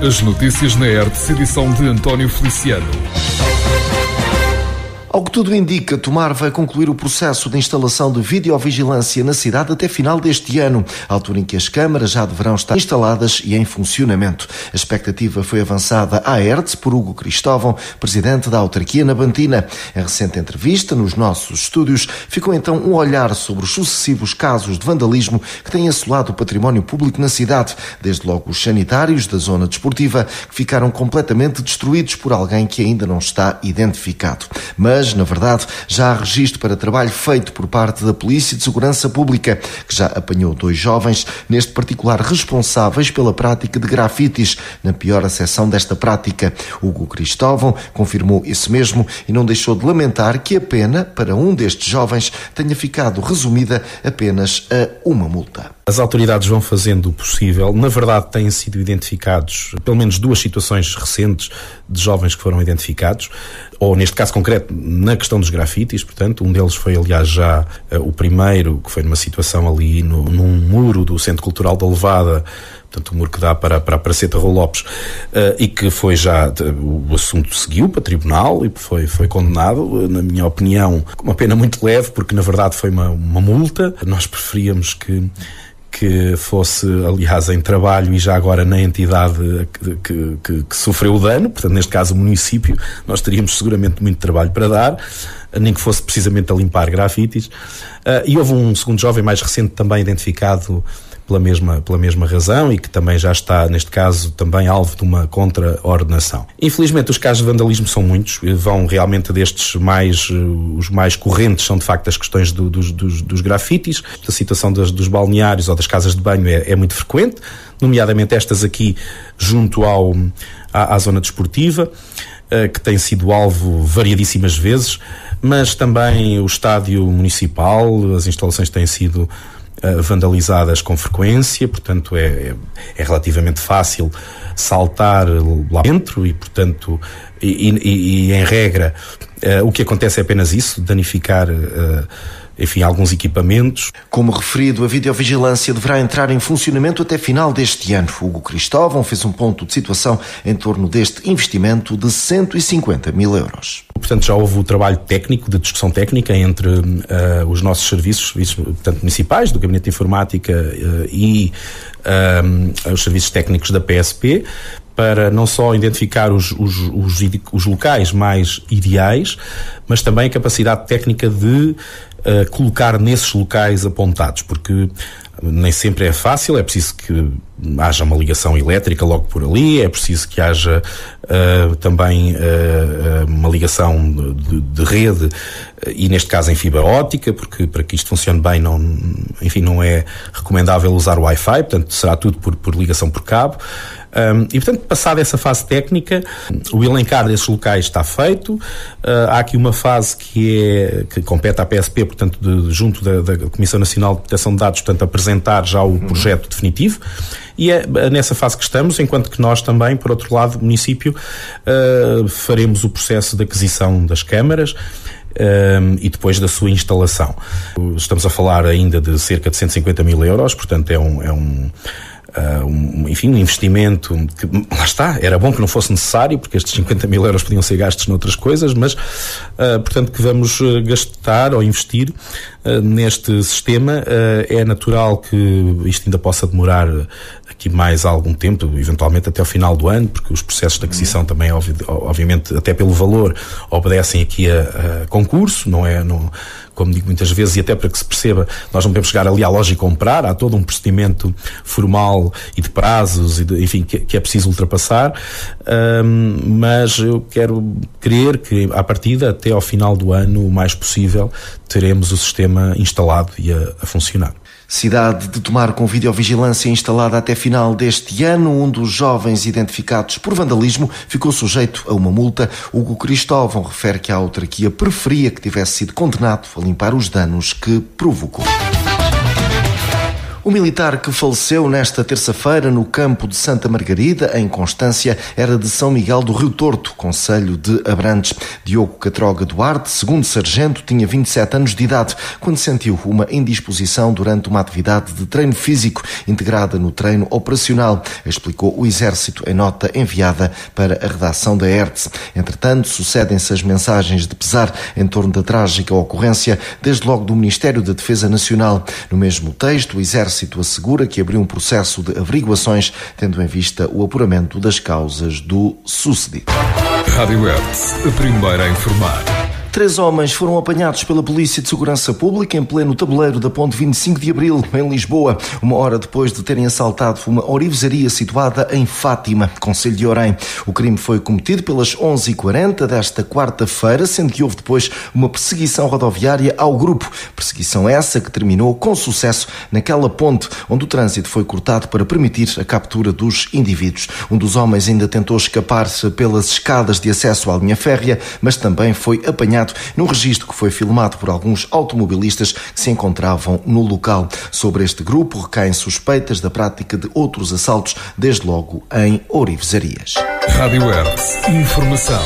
As notícias na Hertz, edição de António Feliciano. Ao que tudo indica, Tomar vai concluir o processo de instalação de videovigilância na cidade até final deste ano, altura em que as câmaras já deverão estar instaladas e em funcionamento. A expectativa foi avançada à Hertz por Hugo Cristóvão, presidente da autarquia nabantina. Em recente entrevista nos nossos estúdios, ficou então um olhar sobre os sucessivos casos de vandalismo que têm assolado o património público na cidade, desde logo os sanitários da zona desportiva, que ficaram completamente destruídos por alguém que ainda não está identificado. Mas, na verdade, já há registro para trabalho feito por parte da Polícia de Segurança Pública, que já apanhou 2 jovens, neste particular responsáveis pela prática de grafites, na pior acessão desta prática. Hugo Cristóvão confirmou isso mesmo e não deixou de lamentar que a pena para um destes jovens tenha ficado resumida apenas a uma multa. As autoridades vão fazendo o possível. Na verdade, têm sido identificados pelo menos 2 situações recentes de jovens que foram identificados, ou neste caso concreto, na questão dos grafites. Portanto, um deles foi, aliás, já o primeiro, que foi numa situação ali num muro do Centro Cultural da Levada, portanto, o muro que dá para a Praceta Rô Lopes, e que foi já, o assunto seguiu para tribunal e foi condenado, na minha opinião, com uma pena muito leve, porque na verdade foi uma multa. Nós preferíamos que fosse, aliás, em trabalho e já agora na entidade que sofreu o dano, portanto, neste caso o município. Nós teríamos seguramente muito trabalho para dar, nem que fosse precisamente a limpar grafites. E houve um segundo jovem mais recente também identificado pela mesma razão e que também já está, neste caso, também alvo de uma contraordenação. Infelizmente, os casos de vandalismo são muitos, vão realmente destes os mais correntes são de facto as questões dos grafites. A situação dos balneários ou das casas de banho é muito frequente, nomeadamente estas aqui junto à zona desportiva, que tem sido alvo variadíssimas vezes, mas também o estádio municipal, as instalações têm sido vandalizadas com frequência, portanto é relativamente fácil saltar lá dentro e, portanto, e em regra, o que acontece é apenas isso, danificar alguns equipamentos. Como referido, a videovigilância deverá entrar em funcionamento até final deste ano. Hugo Cristóvão fez um ponto de situação em torno deste investimento de 150 mil euros. Portanto, já houve o trabalho técnico, de discussão técnica entre os nossos serviços portanto, municipais, do Gabinete de Informática e os serviços técnicos da PSP, para não só identificar os locais mais ideais, mas também a capacidade técnica de colocar nesses locais apontados, porque nem sempre é fácil, é preciso que haja uma ligação elétrica logo por ali, é preciso que haja também uma ligação de rede, e neste caso em fibra óptica, porque para que isto funcione bem não é recomendável usar o Wi-Fi, portanto será tudo por ligação por cabo. E portanto, passada essa fase técnica, o elencar desses locais está feito. Há aqui uma fase que compete à PSP, portanto, junto da Comissão Nacional de Proteção de Dados, portanto, apresentar já o projeto definitivo. E é nessa fase que estamos, enquanto que nós também, por outro lado, o município, faremos o processo de aquisição das câmaras e depois da sua instalação. Estamos a falar ainda de cerca de 150 mil euros, portanto é um investimento que, lá está, era bom que não fosse necessário, porque estes 50 mil euros podiam ser gastos noutras coisas, mas, portanto, que vamos gastar ou investir neste sistema. É natural que isto ainda possa demorar aqui mais algum tempo, eventualmente até ao final do ano, porque os processos de aquisição também, obviamente, até pelo valor, obedecem aqui a concurso, como digo muitas vezes, e até para que se perceba, nós não podemos chegar ali à loja e comprar, há todo um procedimento formal e de prazos, que é preciso ultrapassar, mas eu quero crer que, à partida, até ao final do ano, o mais possível, teremos o sistema instalado e a funcionar. Cidade de Tomar com videovigilância instalada até final deste ano. Um dos jovens identificados por vandalismo ficou sujeito a uma multa. Hugo Cristóvão refere que a autarquia preferia que tivesse sido condenado a limpar os danos que provocou. O militar que faleceu nesta terça-feira no campo de Santa Margarida, em Constância, era de São Miguel do Rio Torto, concelho de Abrantes. Diogo Catroga Duarte, segundo sargento, tinha 27 anos de idade quando sentiu uma indisposição durante uma atividade de treino físico integrada no treino operacional, explicou o Exército em nota enviada para a redação da ERTS. Entretanto, sucedem-se as mensagens de pesar em torno da trágica ocorrência, desde logo do Ministério da Defesa Nacional. No mesmo texto, o Exército assegura que abriu um processo de averiguações, tendo em vista o apuramento das causas do sucedido. Rádio ERTS, a primeira a informar. 3 homens foram apanhados pela Polícia de Segurança Pública em pleno tabuleiro da Ponte 25 de Abril, em Lisboa, uma hora depois de terem assaltado uma orivesaria situada em Fátima, concelho de Orém. O crime foi cometido pelas 11h40 desta quarta-feira, sendo que houve depois uma perseguição rodoviária ao grupo. Perseguição essa que terminou com sucesso naquela ponte, onde o trânsito foi cortado para permitir a captura dos indivíduos. Um dos homens ainda tentou escapar-se pelas escadas de acesso à linha férrea, mas também foi apanhado num registro que foi filmado por alguns automobilistas que se encontravam no local. Sobre este grupo recaem suspeitas da prática de outros assaltos, desde logo em orivesarias. Rádio ERTS, informação.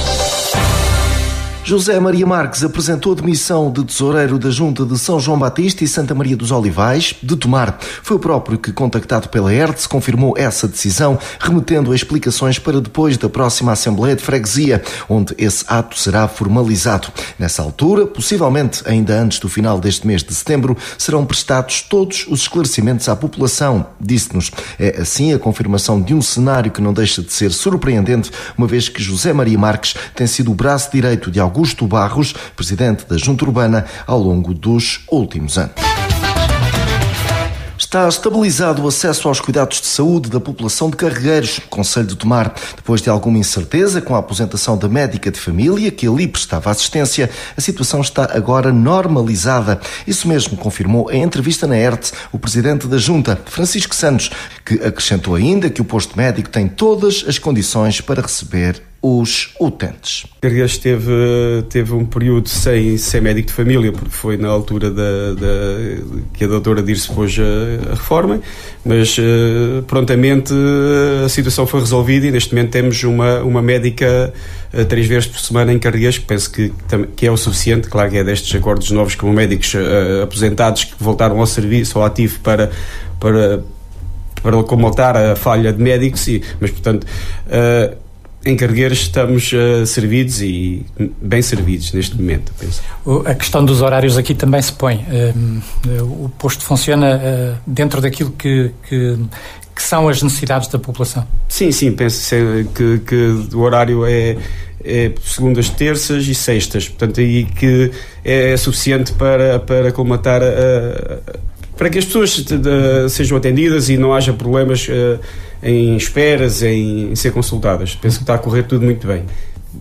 José Maria Marques apresentou demissão de tesoureiro da Junta de São João Batista e Santa Maria dos Olivais de Tomar. Foi o próprio que, contactado pela ERTS, confirmou essa decisão, remetendo a explicações para depois da próxima Assembleia de Freguesia, onde esse ato será formalizado. Nessa altura, possivelmente ainda antes do final deste mês de setembro, serão prestados todos os esclarecimentos à população, disse-nos. É assim a confirmação de um cenário que não deixa de ser surpreendente, uma vez que José Maria Marques tem sido o braço direito de Augusto Barros, presidente da Junta Urbana, ao longo dos últimos anos. Está estabilizado o acesso aos cuidados de saúde da população de Carregueiros, concelho de Tomar. Depois de alguma incerteza com a aposentação da médica de família, que ali prestava assistência, a situação está agora normalizada. Isso mesmo confirmou em entrevista na ERTS o presidente da Junta, Francisco Santos, que acrescentou ainda que o posto médico tem todas as condições para receber os utentes. Carregueiros teve um período sem médico de família, porque foi na altura que a doutora Dirce pôs a reforma, mas prontamente a situação foi resolvida e neste momento temos uma médica 3 vezes por semana em Carregueiros, que penso que é o suficiente. Claro que é destes acordos novos com médicos aposentados que voltaram ao serviço, ao ativo para comatar a falha de médicos, mas portanto em Carregueiros estamos servidos e bem servidos neste momento, penso. A questão dos horários aqui também se põe. O posto funciona dentro daquilo que são as necessidades da população? Sim, penso que o horário é segundas, terças e sextas, portanto aí que é suficiente para colmatar para que as pessoas sejam atendidas e não haja problemas em esperas, em ser consultadas. Penso que está a correr tudo muito bem.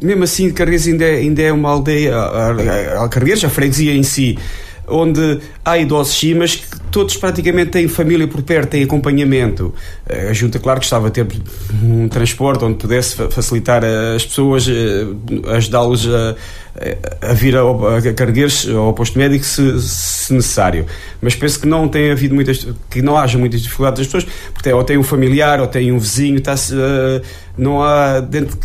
Mesmo assim, Carregueiros ainda é uma aldeia, a Carregueiros, a freguesia em si, onde há idosos sim, mas que todos praticamente têm família por perto, têm acompanhamento. A Junta, claro, que gostava de ter um transporte onde pudesse facilitar as pessoas, ajudá-los a vir a Carregueiros ao posto médico se necessário. Mas penso que não haja muitas dificuldades das pessoas, porque ou tem um familiar, ou tem um vizinho, não há, dentro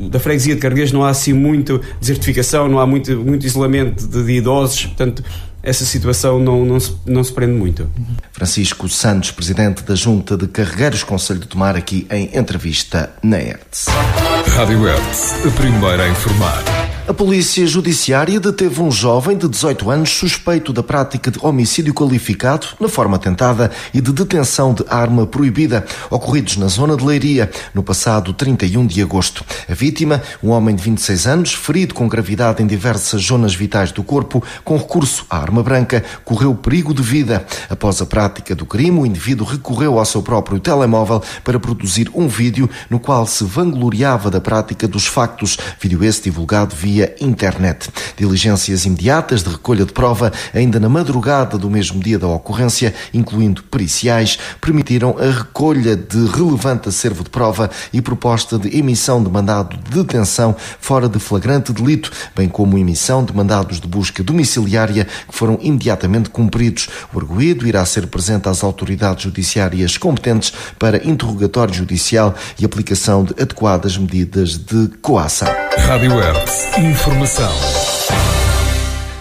da freguesia de Carregueiros não há assim muita desertificação, não há muito isolamento de idosos, portanto essa situação não se prende muito. Francisco Santos, presidente da Junta de Carregueiros, concelho de Tomar, aqui em entrevista na ERTS. Rádio ERTS, a primeira a informar. A Polícia Judiciária deteve um jovem de 18 anos suspeito da prática de homicídio qualificado na forma tentada e de detenção de arma proibida, ocorridos na zona de Leiria, no passado 31 de agosto. A vítima, um homem de 26 anos, ferido com gravidade em diversas zonas vitais do corpo, com recurso à arma branca, correu perigo de vida. Após a prática do crime, o indivíduo recorreu ao seu próprio telemóvel para produzir um vídeo no qual se vangloriava da prática dos factos, vídeo esse divulgado via via internet. Diligências imediatas de recolha de prova ainda na madrugada do mesmo dia da ocorrência, incluindo periciais, permitiram a recolha de relevante acervo de prova e proposta de emissão de mandado de detenção fora de flagrante delito, bem como emissão de mandados de busca domiciliária que foram imediatamente cumpridos. O arguido irá ser presente às autoridades judiciárias competentes para interrogatório judicial e aplicação de adequadas medidas de coação. Rádio Hertz. Informação.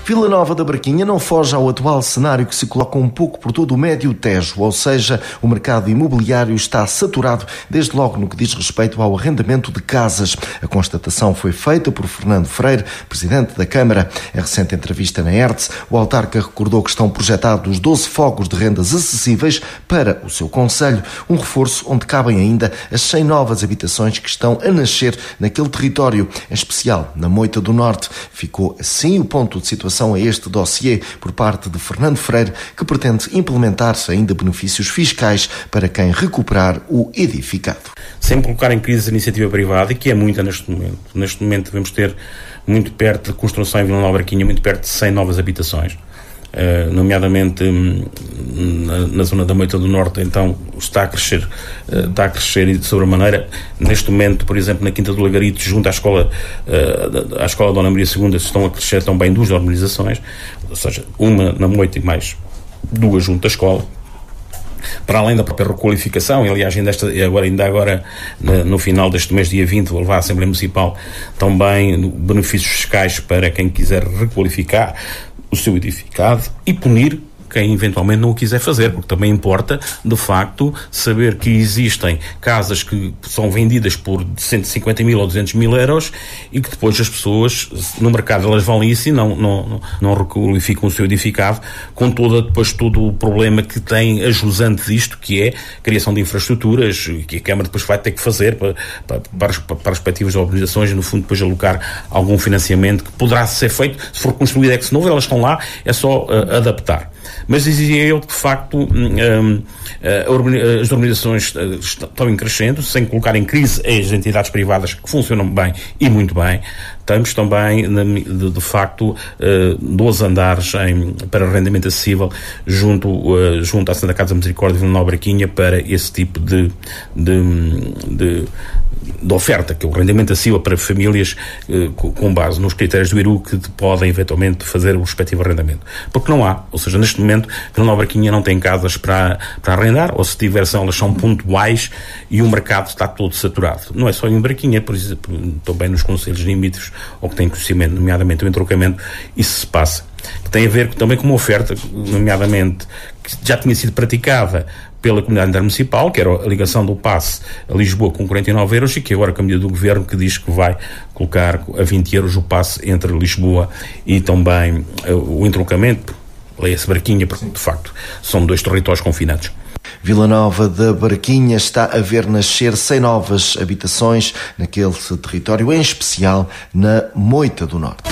Vila Nova da Barquinha não foge ao atual cenário que se coloca um pouco por todo o Médio Tejo, ou seja, o mercado imobiliário está saturado, desde logo no que diz respeito ao arrendamento de casas. A constatação foi feita por Fernando Freire, presidente da Câmara. Em recente entrevista na Hertz, o autarca recordou que estão projetados 12 fogos de rendas acessíveis para o seu concelho, um reforço onde cabem ainda as 100 novas habitações que estão a nascer naquele território, em especial na Moita do Norte. Ficou assim o ponto de situação a este dossiê por parte de Fernando Freire, que pretende implementar ainda benefícios fiscais para quem recuperar o edificado. Sem colocar em crise a iniciativa privada, e que é muita neste momento. Neste momento devemos ter muito perto de construção em Vila Nova da Barquinha, muito perto de 100 novas habitações. Nomeadamente na zona da Moita do Norte, então está a crescer e de sobremaneira. Neste momento, por exemplo, na Quinta do Lagarito, junto à escola Dona Maria II, estão a crescer também 2 normalizações, ou seja, uma na Moita e mais 2 junto à escola, para além da própria requalificação. Aliás, ainda agora no final deste mês, dia 20, vou levar à Assembleia Municipal também benefícios fiscais para quem quiser requalificar o seu edificado e punir quem eventualmente não o quiser fazer, porque também importa, de facto, saber que existem casas que são vendidas por 150 mil ou 200 mil euros e que depois as pessoas, no mercado, elas vão isso e não requalificam o seu edificado, com todo o problema que tem a jusante disto, que é a criação de infraestruturas, que a Câmara depois vai ter que fazer para as respectivas organizações e, no fundo, depois alocar algum financiamento que poderá ser feito, se for construído ex-novo, elas estão lá, é só adaptar. Mas dizia eu que, de facto, as organizações estão em crescendo, sem colocar em crise as entidades privadas que funcionam bem e muito bem. Temos também, de facto, 12 andares para arrendamento acessível junto à Santa Casa da Misericórdia de Vila Nova da Barquinha para esse tipo de oferta, que é o arrendamento acessível para famílias com base nos critérios do IRU que podem eventualmente fazer o respectivo arrendamento. Porque não há, ou seja, neste momento Vila Nova da Barquinha não tem casas para arrendar, ou se tiver elas são pontuais e o mercado está todo saturado. Não é só em Barquinha, por exemplo, também nos concelhos limítrofes ou que têm conhecimento, nomeadamente o entroncamento, isso se passa. Que tem a ver também com uma oferta, nomeadamente, que já tinha sido praticada pela comunidade intermunicipal, que era a ligação do passe a Lisboa com 49 euros, e que agora a medida do governo que diz que vai colocar a 20 euros o passe entre Lisboa e também o entroncamento, leia-se Barquinha, porque de facto são 2 territórios confinados. Vila Nova da Barquinha está a ver nascer 100 novas habitações naquele território, em especial na Moita do Norte.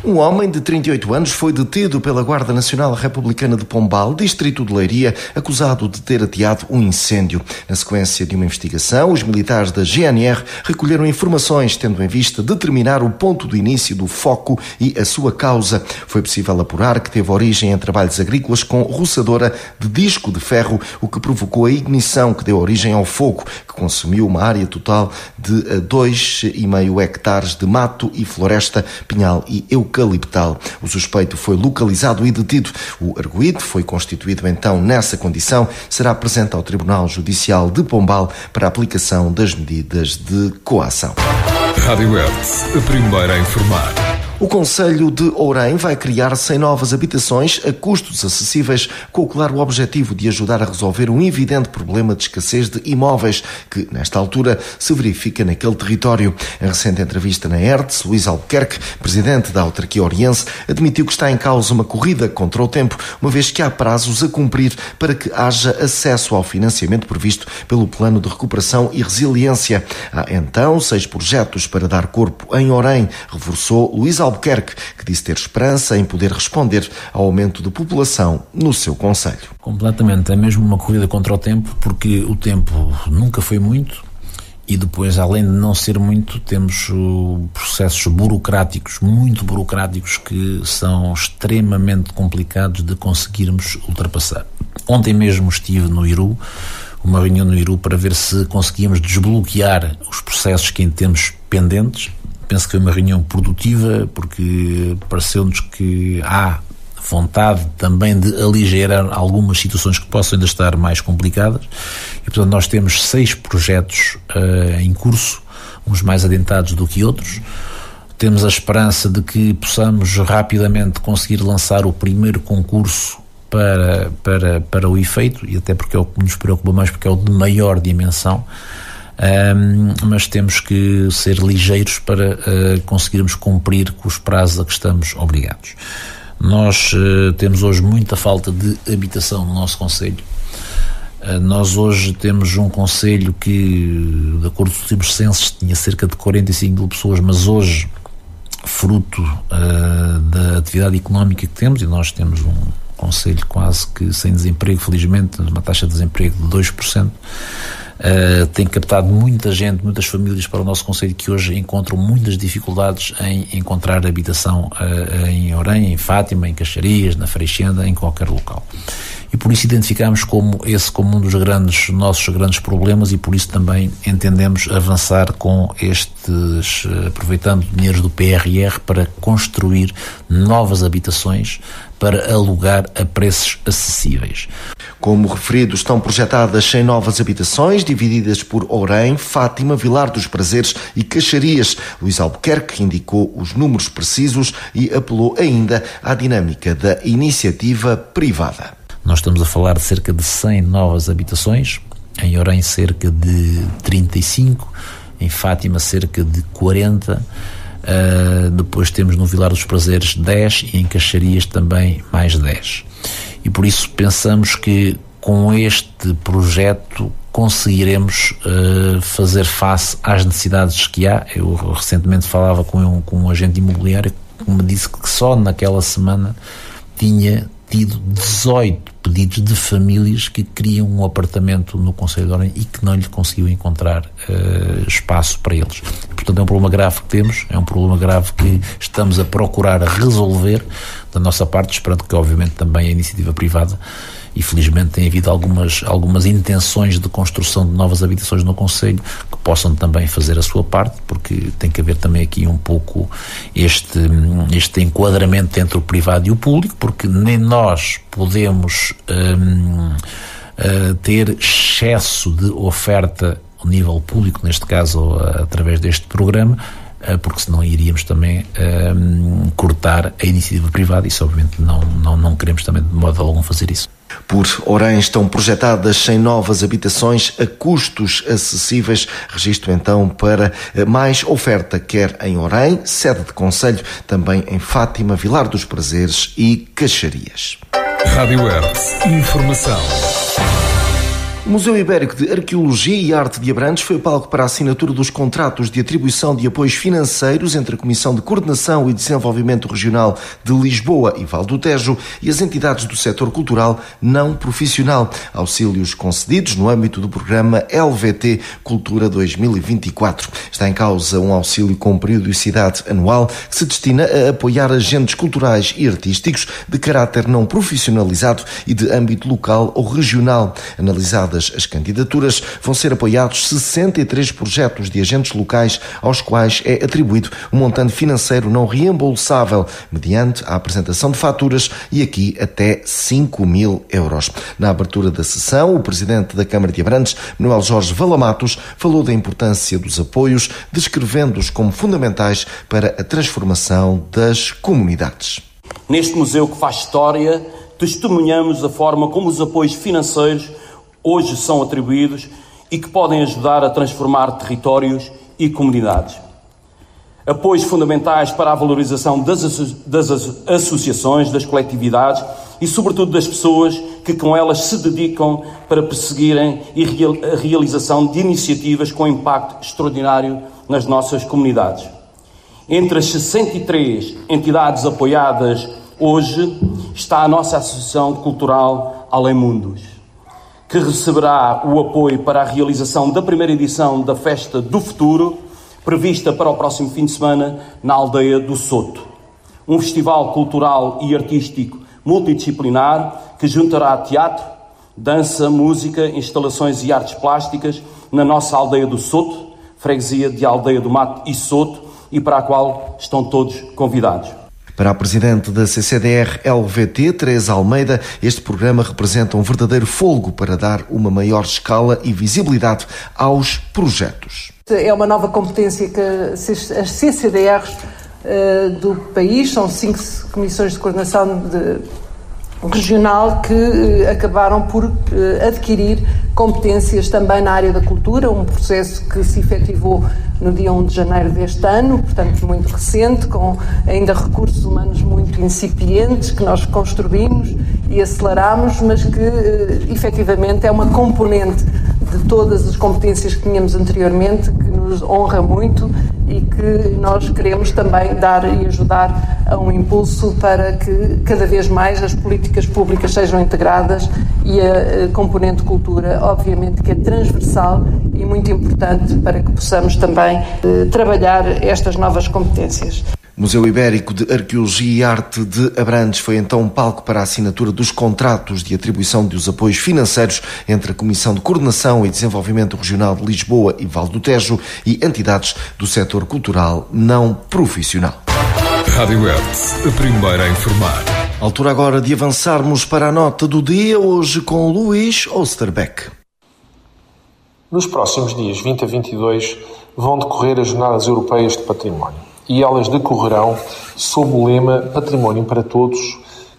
Um homem de 38 anos foi detido pela Guarda Nacional Republicana de Pombal, distrito de Leiria, acusado de ter ateado um incêndio. Na sequência de uma investigação, os militares da GNR recolheram informações, tendo em vista determinar o ponto de início do foco e a sua causa. Foi possível apurar que teve origem em trabalhos agrícolas com roçadora de disco de ferro, o que provocou a ignição que deu origem ao fogo, que consumiu uma área total de 2,5 hectares de mato e floresta, pinhal e eucaliptal. O suspeito foi localizado e detido. O arguido foi constituído então nessa condição, será apresentado ao Tribunal Judicial de Pombal para a aplicação das medidas de coação. Rádio Hertz, a primeira a informar. O Concelho de Ourém vai criar 100 novas habitações a custos acessíveis, com o claro objetivo de ajudar a resolver um evidente problema de escassez de imóveis que, nesta altura, se verifica naquele território. Em recente entrevista na Hertz, Luís Albuquerque, presidente da autarquia oriense, admitiu que está em causa uma corrida contra o tempo, uma vez que há prazos a cumprir para que haja acesso ao financiamento previsto pelo Plano de Recuperação e Resiliência. Há, então, 6 projetos para dar corpo em Ourém, reforçou Luís Albuquerque, que disse ter esperança em poder responder ao aumento de população no seu concelho. Completamente, é mesmo uma corrida contra o tempo, porque o tempo nunca foi muito E depois, além de não ser muito, temos processos burocráticos, muito burocráticos, que são extremamente complicados de conseguirmos ultrapassar. Ontem mesmo estive no Iru, uma reunião no Iru, para ver se conseguíamos desbloquear os processos que ainda temos pendentes. Penso que foi uma reunião produtiva, porque pareceu-nos que há vontade também de aligerar algumas situações que possam ainda estar mais complicadas. E, portanto, nós temos 6 projetos em curso, uns mais adiantados do que outros. Temos a esperança de que possamos rapidamente conseguir lançar o primeiro concurso para o efeito, e até porque é o que nos preocupa mais, porque é o de maior dimensão. Mas temos que ser ligeiros para conseguirmos cumprir com os prazos a que estamos obrigados. Nós temos hoje muita falta de habitação no nosso concelho. Nós hoje temos um concelho que, de acordo com os últimos censos, tinha cerca de 45 mil pessoas, mas hoje, fruto da atividade económica que temos, e nós temos um concelho quase que sem desemprego, felizmente, uma taxa de desemprego de 2%, tem captado muita gente, muitas famílias para o nosso concelho, que hoje encontram muitas dificuldades em encontrar habitação em Orém, em Fátima, em Caxarias, na Freixenda, em qualquer local. E por isso identificamos como um dos nossos grandes problemas, e por isso também entendemos avançar com aproveitando dinheiros do PRR para construir novas habitações para alugar a preços acessíveis. Como referido, estão projetadas 100 novas habitações, divididas por Orém, Fátima, Vilar dos Prazeres e Caxarias. Luís Albuquerque indicou os números precisos e apelou ainda à dinâmica da iniciativa privada. Nós estamos a falar de cerca de 100 novas habitações, em Orém cerca de 35, em Fátima cerca de 40, depois temos no Vilar dos Prazeres 10 e em Caxarias também mais 10. E por isso pensamos que com este projeto conseguiremos fazer face às necessidades que há. Eu recentemente falava com um agente imobiliário que me disse que só naquela semana tinha tido 18 pedidos de famílias que queriam um apartamento no concelho de Orém e que não lhe conseguiu encontrar espaço para eles. Portanto, é um problema grave que temos, é um problema grave que estamos a procurar resolver da nossa parte, esperando que, obviamente, também a iniciativa privada, e felizmente tem havido algumas intenções de construção de novas habitações no concelho, que possam também fazer a sua parte, porque tem que haver também aqui um pouco este enquadramento entre o privado e o público, porque nem nós podemos ter excesso de oferta ao nível público, neste caso através deste programa, porque senão iríamos também cortar a iniciativa privada, e isso obviamente não queremos também de modo algum fazer isso. Por Orém estão projetadas 100 novas habitações a custos acessíveis. Registro então para mais oferta, quer em Orém, sede de concelho, também em Fátima, Vilar dos Prazeres e Caxarias. Rádio Hertz. Informação. O Museu Ibérico de Arqueologia e Arte de Abrantes foi o palco para a assinatura dos contratos de atribuição de apoios financeiros entre a Comissão de Coordenação e Desenvolvimento Regional de Lisboa e Val do Tejo e as entidades do setor cultural não profissional. Auxílios concedidos no âmbito do programa LVT Cultura 2024. Está em causa um auxílio com periodicidade anual que se destina a apoiar agentes culturais e artísticos de caráter não profissionalizado e de âmbito local ou regional. Analisadas as candidaturas, vão ser apoiados 63 projetos de agentes locais aos quais é atribuído um montante financeiro não reembolsável mediante a apresentação de faturas e aqui até 5.000 euros. Na abertura da sessão, o presidente da Câmara de Abrantes, Manuel Jorge Valamatos, falou da importância dos apoios, descrevendo-os como fundamentais para a transformação das comunidades. Neste museu que faz história, testemunhamos a forma como os apoios financeiros hoje são atribuídos e que podem ajudar a transformar territórios e comunidades. Apoios fundamentais para a valorização das associações, das coletividades e, sobretudo, das pessoas que com elas se dedicam para perseguirem a realização de iniciativas com impacto extraordinário nas nossas comunidades. Entre as 63 entidades apoiadas hoje está a nossa Associação Cultural Além Mundos. que receberá o apoio para a realização da primeira edição da Festa do Futuro, prevista para o próximo fim de semana na aldeia do Soto. Um festival cultural e artístico multidisciplinar que juntará teatro, dança, música, instalações e artes plásticas na nossa aldeia do Soto, freguesia de Aldeia do Mato e Soto, e para a qual estão todos convidados. Para a Presidente da CCDR-LVT, Teresa Almeida, este programa representa um verdadeiro fôlego para dar uma maior escala e visibilidade aos projetos. É uma nova competência que as CCDRs do país, são 5 comissões de coordenação regional que acabaram por adquirir competências também na área da cultura, um processo que se efetivou no dia 1 de janeiro deste ano, portanto muito recente, com ainda recursos humanos muito incipientes que nós construímos e aceleramos, mas que efetivamente é uma componente de todas as competências que tínhamos anteriormente, que nos honra muito e que nós queremos também dar e ajudar a um impulso para que cada vez mais as políticas públicas sejam integradas e a componente cultura, obviamente, que é transversal e muito importante para que possamos também trabalhar estas novas competências. O Museu Ibérico de Arqueologia e Arte de Abrantes foi então um palco para a assinatura dos contratos de atribuição dos apoios financeiros entre a Comissão de Coordenação e Desenvolvimento Regional de Lisboa e Vale do Tejo e entidades do setor cultural não profissional. Rádio Hertz, a primeira a informar. Altura agora de avançarmos para a nota do dia, hoje com Luís Osterbeck. Nos próximos dias 20 a 22 vão decorrer as Jornadas Europeias de Património. E elas decorrerão sob o lema Património para Todos,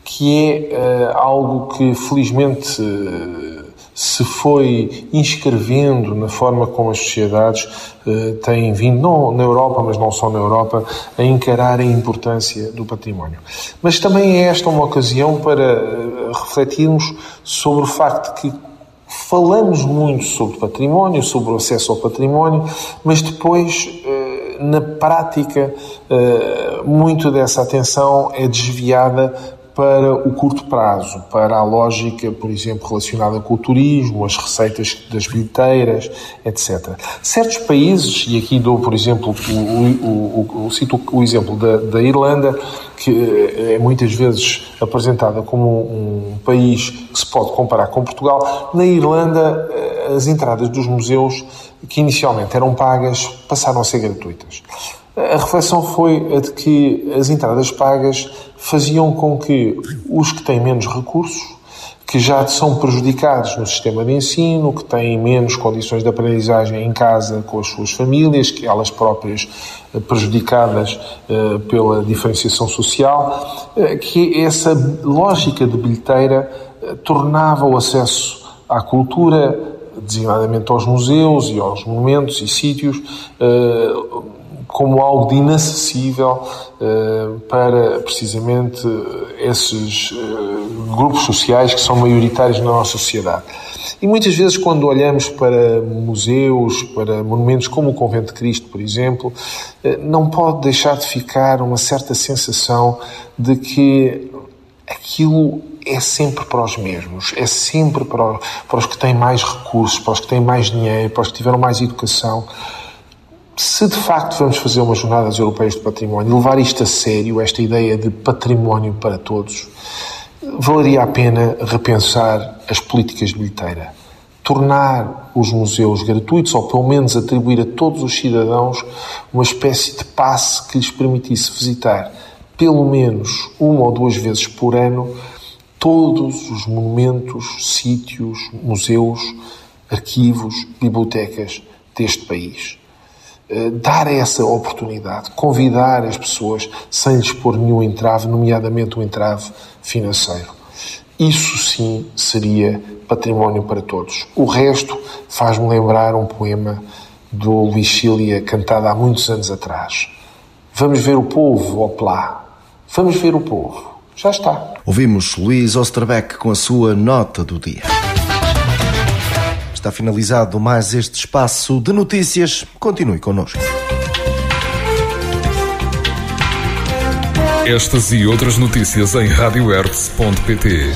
que é algo que felizmente se foi inscrevendo na forma como as sociedades têm vindo, não na Europa, mas não só na Europa, a encarar a importância do património. Mas também é esta uma ocasião para refletirmos sobre o facto de que falamos muito sobre património, sobre o acesso ao património, mas depois, na prática, muito dessa atenção é desviada para o curto prazo, para a lógica, por exemplo, relacionada com o turismo, as receitas das bilheteiras, etc. Certos países, e aqui dou, por exemplo, cito o exemplo da Irlanda, que é muitas vezes apresentada como um país que se pode comparar com Portugal. Na Irlanda, as entradas dos museus, que inicialmente eram pagas, passaram a ser gratuitas. A reflexão foi a de que as entradas pagas faziam com que os que têm menos recursos, que já são prejudicados no sistema de ensino, que têm menos condições de aprendizagem em casa com as suas famílias, que elas próprias prejudicadas pela diferenciação social, que essa lógica de bilheteira tornava o acesso à cultura, designadamente aos museus e aos monumentos e sítios, como algo de inacessível para, precisamente, esses grupos sociais que são maioritários na nossa sociedade. E muitas vezes, quando olhamos para museus, para monumentos como o Convento de Cristo, por exemplo, não pode deixar de ficar uma certa sensação de que aquilo é sempre para os mesmos, é sempre para os que têm mais recursos, para os que têm mais dinheiro, para os que tiveram mais educação. Se de facto vamos fazer umas Jornadas Europeias de Património e levar isto a sério, esta ideia de património para todos, valeria a pena repensar as políticas de bilheteira. Tornar os museus gratuitos, ou pelo menos atribuir a todos os cidadãos uma espécie de passe que lhes permitisse visitar pelo menos 1 ou 2 vezes por ano todos os monumentos, sítios, museus, arquivos, bibliotecas deste país. Dar essa oportunidade, convidar as pessoas sem lhes pôr nenhum entrave, nomeadamente um entrave financeiro. Isso sim seria património para todos. O resto faz-me lembrar um poema do Luís Cília, cantado há muitos anos atrás. Vamos ver o povo, oplá. Vamos ver o povo. Já está. Ouvimos Luís Osterbeck com a sua nota do dia. Está finalizado mais este espaço de notícias. Continue connosco. Estas e outras notícias em radiohertz.pt.